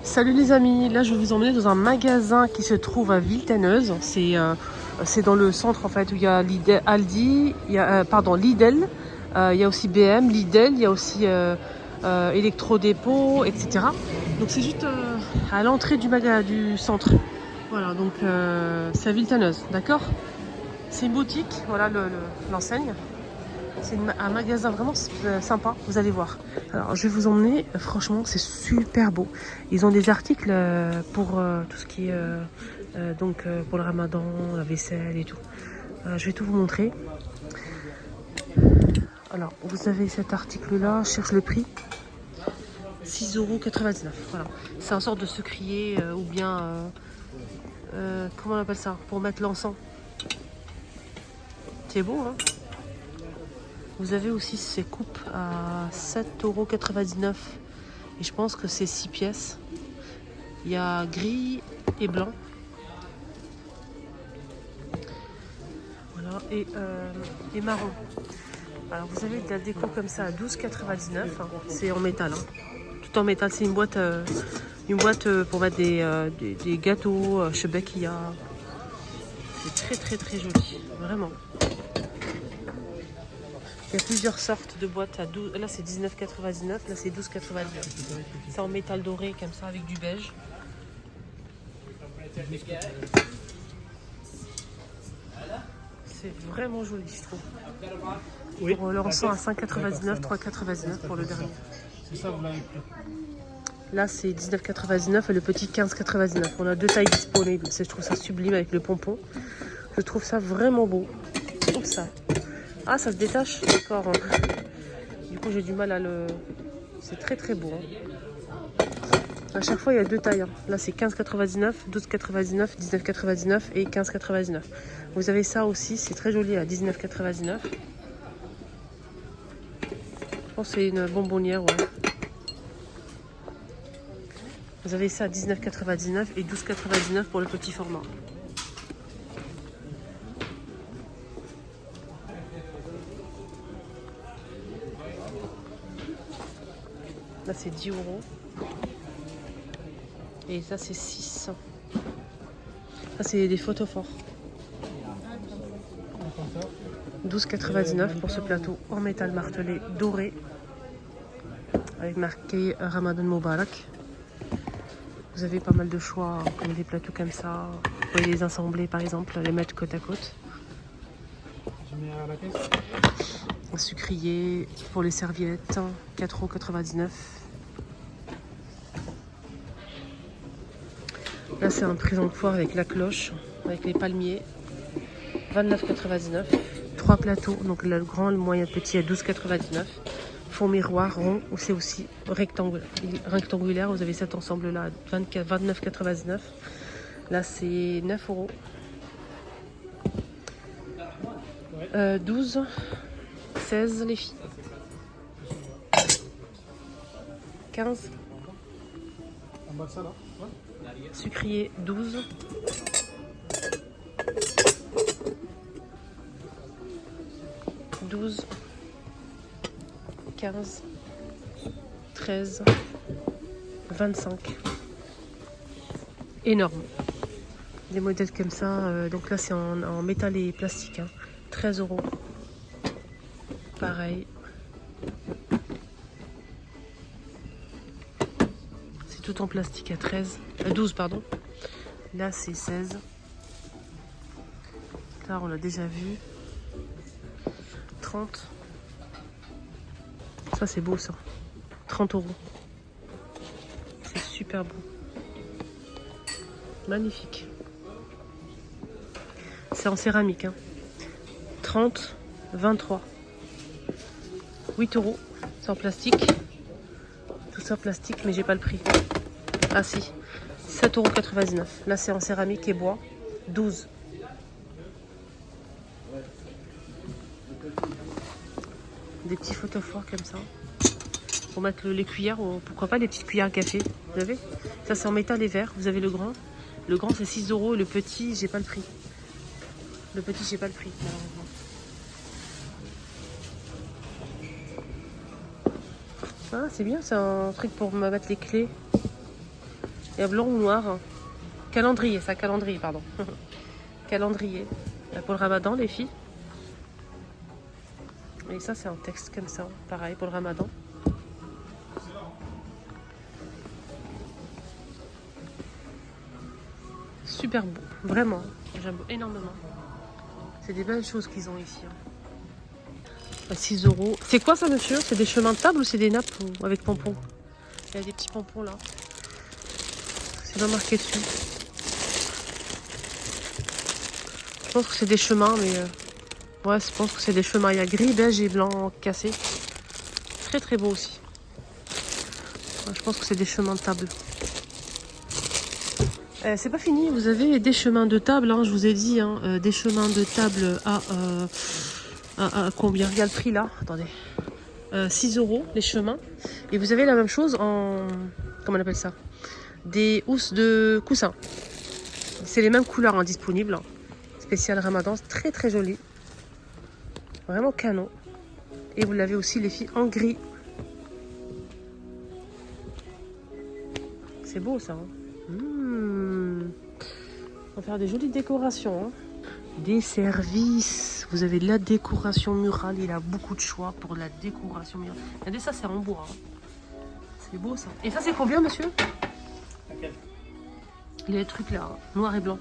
Salut les amis, là je vais vous emmener dans un magasin qui se trouve à Villetaneuse. C'est dans le centre en fait où il y a Lidl, Aldi, Lidl, il y a aussi BM, Lidl, il y a aussi Electrodépôt, etc. Donc c'est juste à l'entrée du centre. Voilà, donc c'est à Villetaneuse, d'accord? C'est une boutique, voilà l'enseigne. C'est un magasin vraiment sympa, vous allez voir. Alors je vais vous emmener, franchement c'est super beau. Ils ont des articles pour tout ce qui est pour le ramadan, la vaisselle et tout. Je vais tout vous montrer. Alors vous avez cet article là, je cherche le prix. 6,99 €. Voilà. C'est un sorte de sucrier ou bien comment on appelle ça? Pour mettre l'encens. C'est beau hein. Vous avez aussi ces coupes à 7,99 €. Et je pense que c'est 6 pièces. Il y a gris et blanc. Voilà. Et marron. Alors vous avez de la déco comme ça à 12,99 €. Hein. C'est en métal. Hein. Tout en métal. C'est une boîte pour mettre des gâteaux, Shebekia. C'est très très très joli. Vraiment. Il y a plusieurs sortes de boîtes à 12. Là c'est 19,99 €, là c'est 12,99 €. C'est en métal doré comme ça avec du beige. C'est vraiment joli je trouve. Oui. Pour l'encens à 5,99 €, 3,99 € pour le dernier. C'est ça, vous l'avez pris. Là c'est 19,99 € et le petit 15,99 €. On a deux tailles disponibles. Je trouve ça sublime avec le pompon. Je trouve ça vraiment beau. Comme ça. Ah, ça se détache, d'accord. Du coup, j'ai du mal à le... C'est très très beau. Hein. À chaque fois, il y a deux tailles. Hein. Là, c'est 15,99 €, 12,99 €, 19,99 € et 15,99 €. Vous avez ça aussi, c'est très joli à 19,99 €. Je pense que c'est une bonbonnière, ouais. Vous avez ça à 19,99 € et 12,99 € pour le petit format. Là, c'est 10 €. Et ça, c'est 6. Ça, c'est des photophores. 12,99 € pour ce plateau en métal martelé doré. Avec marqué Ramadan Mubarak. Vous avez pas mal de choix, comme des plateaux comme ça. Vous pouvez les assembler, par exemple, les mettre côte à côte. Un sucrier pour les serviettes, 4,99 €. Là, c'est un présentoir avec la cloche, avec les palmiers, 29,99 €. 3 plateaux, donc le grand, le moyen, le petit à 12,99 €. Fond miroir rond, ou c'est aussi rectangulaire. Vous avez cet ensemble-là à 29,99 €. Là, c'est 9 €. 12, 16 les filles. 15. Sucrier 12. 12. 15. 13. 25. Énorme. Des modèles comme ça. Donc là c'est en métal et plastique. Hein. 13 €. Pareil. C'est tout en plastique à 12 pardon. Là c'est 16. Là on l'a déjà vu. 30. Ça c'est beau ça. 30 €. C'est super beau. Magnifique. C'est en céramique. Hein. 30, 23. 8 €. C'est en plastique. Tout ça en plastique, mais j'ai pas le prix. Ah si. 7,99 €. Là c'est en céramique et bois. 12. Des petits photophores comme ça. Pour mettre les cuillères, ou pourquoi pas les petites cuillères à café. Vous avez? Ça c'est en métal et verre. Vous avez le grand. Le grand c'est 6 € et le petit, j'ai pas le prix. Le petit, j'ai pas le prix, malheureusement. Ah, c'est bien, c'est un truc pour me mettre les clés. Il y a blanc ou noir. Calendrier, ça, calendrier, pardon. Calendrier. Pour le ramadan, les filles. Et ça, c'est un texte comme ça. Pareil pour le ramadan. Super beau. Vraiment. J'aime énormément. C'est des belles choses qu'ils ont ici. 6 €. C'est quoi ça, monsieur? C'est des chemins de table ou c'est des nappes avec pompons? Il y a des petits pompons là. C'est pas marqué dessus. Je pense que c'est des chemins, mais... ouais, je pense que c'est des chemins. Il y a gris, beige et blanc cassé. Très très beau aussi. Ouais, je pense que c'est des chemins de table. C'est pas fini, vous avez des chemins de table, hein, je vous ai dit, hein, des chemins de table à combien? Il y a le prix là, attendez. 6 € les chemins. Et vous avez la même chose en... comment on appelle ça? Des housses de coussin. C'est les mêmes couleurs hein, disponibles. Spécial Ramadan, très très joli. Vraiment canon. Et vous l'avez aussi les filles en gris. C'est beau ça. Hein. On va faire des jolies décorations. Hein. Des services. Vous avez de la décoration murale. Il a beaucoup de choix pour la décoration murale. Regardez ça, c'est en bois. Hein. C'est beau ça. Et ça, c'est combien, monsieur? Okay. Il y a des trucs là, hein, noir et blanc.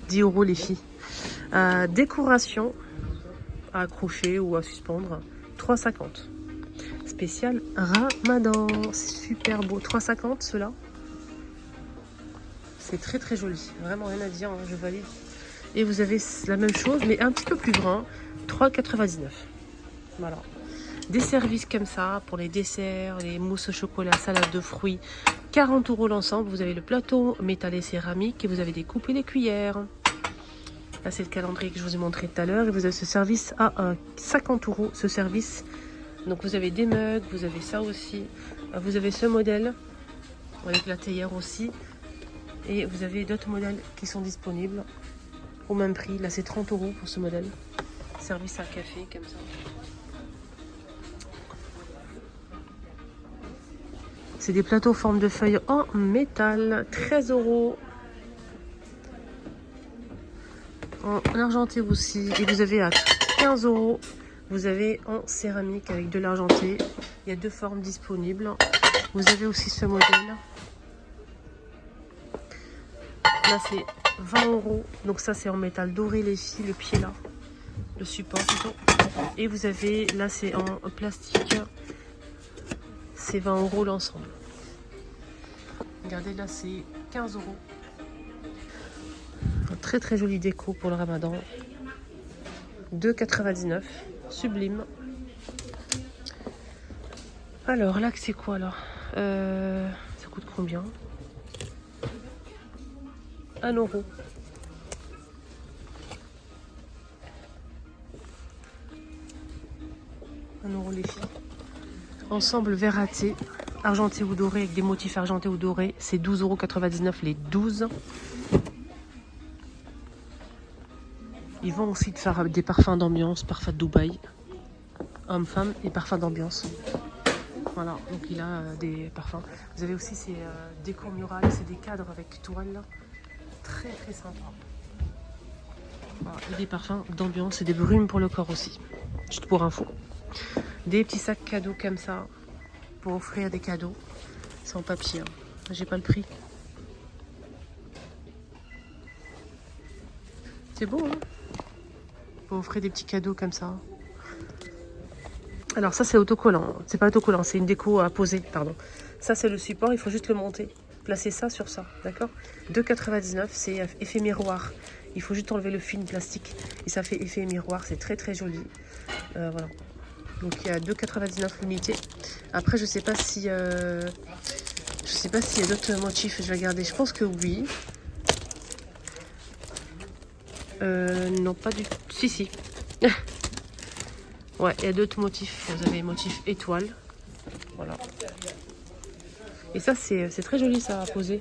10 € les filles. Décoration à accrocher ou à suspendre. 3,50. Spécial Ramadan. C'est super beau. 3,50 ceux-là. C'est très très joli. Vraiment rien à dire, hein, je valide. Et vous avez la même chose, mais un petit peu plus grand. 3,99. Voilà. Des services comme ça, pour les desserts, les mousses au chocolat, salade de fruits. 40 € l'ensemble. Vous avez le plateau métal et céramique et vous avez des coupes et des cuillères. Là, c'est le calendrier que je vous ai montré tout à l'heure. Et vous avez ce service à 50 €, ce service. Donc, vous avez des mugs, vous avez ça aussi. Vous avez ce modèle avec la théière aussi. Et vous avez d'autres modèles qui sont disponibles au même prix. Là, c'est 30 € pour ce modèle. Service à café, comme ça. C'est des plateaux forme de feuilles en métal. 13 €. En argenté aussi. Et vous avez à 15 €. Vous avez en céramique avec de l'argenté. Il y a deux formes disponibles. Vous avez aussi ce modèle. Là, c'est 20 €. Donc ça, c'est en métal doré, les filles, le pied là. Le support plutôt. Et vous avez, là, c'est en plastique. C'est 20 € l'ensemble. Regardez, là, c'est 15 €. Un très très joli déco pour le ramadan. 2,99 €. Sublime. Alors, là, c'est quoi, là? Ça coûte combien? 1 €. Les filles. Ensemble verraté, argenté ou doré avec des motifs argentés ou dorés, c'est 12,99 € les 12. Ils vont aussi te faire des parfums d'ambiance, parfums de Dubaï, homme-femme et parfums d'ambiance. Voilà, donc il a des parfums. Vous avez aussi ces décors murales, c'est des cadres avec toile là. Très très sympa. Voilà, et des parfums d'ambiance et des brumes pour le corps aussi. Juste pour info. Des petits sacs cadeaux comme ça pour offrir des cadeaux. C'est en papier. Hein. J'ai pas le prix. C'est beau, hein? Pour offrir des petits cadeaux comme ça. Alors ça c'est autocollant. C'est pas autocollant, c'est une déco à poser, pardon. Ça c'est le support, il faut juste le monter. Placer ça sur ça, d'accord? 2,99 €, c'est effet miroir. Il faut juste enlever le film plastique et ça fait effet miroir. C'est très très joli. Voilà. Donc il y a 2,99 € l'unité. Après je sais pas si s'il y a d'autres motifs. Je vais regarder. Je pense que oui. Non pas du tout. Si. Ouais, il y a d'autres motifs. Vous avez motif étoile. Voilà. Et ça c'est très joli ça à poser.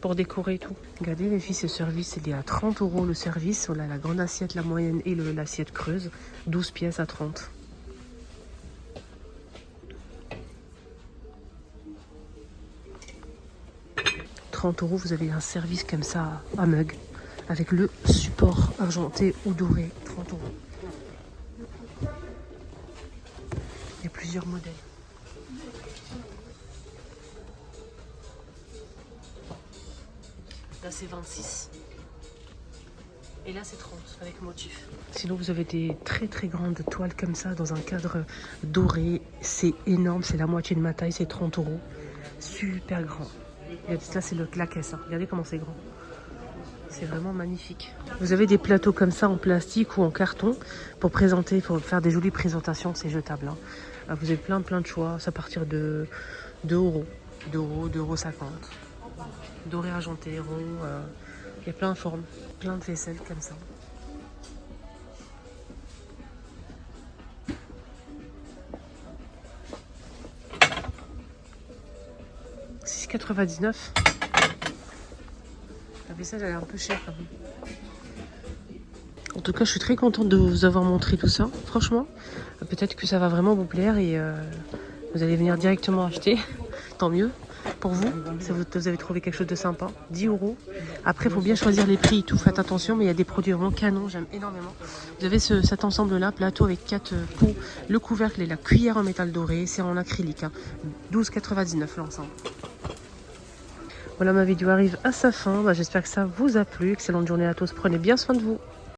Pour décorer et tout. Regardez les filles, ce service il est à 30 € le service. On a la grande assiette, la moyenne et l'assiette creuse. 12 pièces à 30. 30 €. Vous avez un service comme ça à mug avec le support argenté ou doré, 30 €. Il y a plusieurs modèles. Là c'est 26 et là c'est 30 avec motif. Sinon vous avez des très très grandes toiles comme ça dans un cadre doré. C'est énorme, c'est la moitié de ma taille, c'est 30 €. Super grand. Là c'est la caisse, hein. Regardez comment c'est grand. C'est vraiment magnifique. Vous avez des plateaux comme ça en plastique ou en carton pour présenter, pour faire des jolies présentations, c'est jetable. Hein. Vous avez plein de choix, à partir de 2 €, 2,50 €. Doré, argenté, rond, il y a plein de formes, plein de vaisselle comme ça. « 6,99 €. La vaisselle elle est un peu chère quand même. En tout cas, je suis très contente de vous avoir montré tout ça. Franchement, peut-être que ça va vraiment vous plaire et vous allez venir directement acheter. Tant mieux pour vous, si vous avez trouvé quelque chose de sympa. 10 €. Après, il faut bien choisir les prix et tout. Faites attention, mais il y a des produits vraiment canons. J'aime énormément. Vous avez cet ensemble-là, plateau avec 4 pots, le couvercle et la cuillère en métal doré. C'est en acrylique. Hein. 12,99 € l'ensemble. Voilà, ma vidéo arrive à sa fin. J'espère que ça vous a plu. Excellente journée à tous. Prenez bien soin de vous.